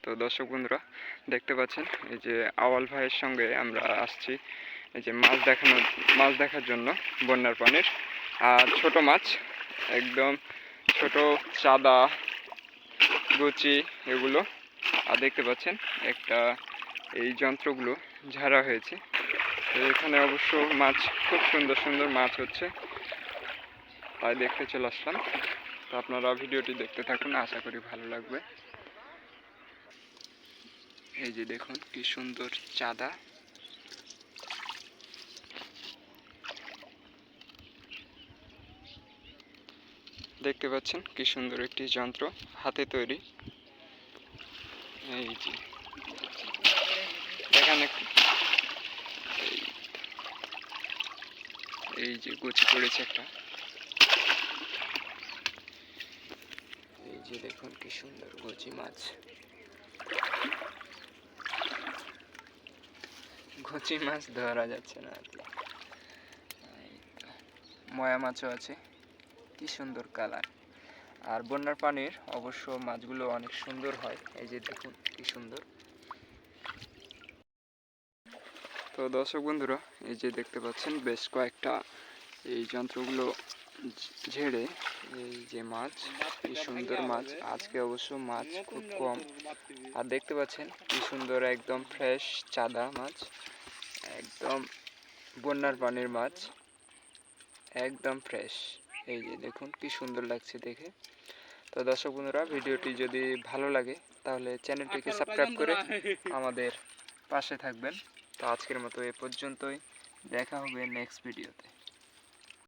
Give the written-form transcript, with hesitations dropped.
তো দর্শক বন্ধুরা দেখতে পাচ্ছেন এই যে আওয়াল ভাইয়ের সঙ্গে আমরা আসছি এই যে মাছ দেখার জন্য বন্যার পানির। আর ছোট মাছ, একদম ছোট চাদা, গুচি এগুলো। আর দেখতে পাচ্ছেন একটা এই যন্ত্রগুলো ঝাড়া হয়েছে। তো এখানে অবশ্য মাছ, খুব সুন্দর সুন্দর মাছ হচ্ছে, তাই দেখতে চলে আসলাম। তো আপনারা ভিডিওটি দেখতে থাকুন, আশা করি ভালো লাগবে। এই যে দেখুন কি সুন্দর চাঁদা। দেখতে পাচ্ছেন কি সুন্দর একটি যন্ত্র, হাতে তৈরি। এই যে দেখেন, এই যে গুছি পড়েছে একটা। এই যে দেখুন কি সুন্দর গুচি মাছ। গুচি মাছ ধরা যাচ্ছে না, ময়া মাছও আছে, কি সুন্দর কালার। আর বন্যার পানির অবশ্য মাছগুলো অনেক সুন্দর হয়। এই যে দেখুন কি সুন্দর। তো দর্শক বন্ধুরা এই যে দেখতে পাচ্ছেন বেশ কয়েকটা এই যন্ত্রগুলো ঝেড়ে এই যে মাছ, কি সুন্দর মাছ। আজকে অবশ্য মাছ খুব কম। আর দেখতে পাচ্ছেন কি সুন্দর একদম ফ্রেশ চাঁদা মাছ, একদম বন্যার পানির মাছ, একদম ফ্রেশ। এই যে দেখুন কি সুন্দর লাগছে দেখে। তো দর্শক বন্ধুরা ভিডিওটি যদি ভালো লাগে তাহলে চ্যানেলটিকে সাবস্ক্রাইব করে আমাদের পাশে থাকবেন। তো আজকের মতো এ পর্যন্তই, দেখা হবে নেক্সট ভিডিওতে।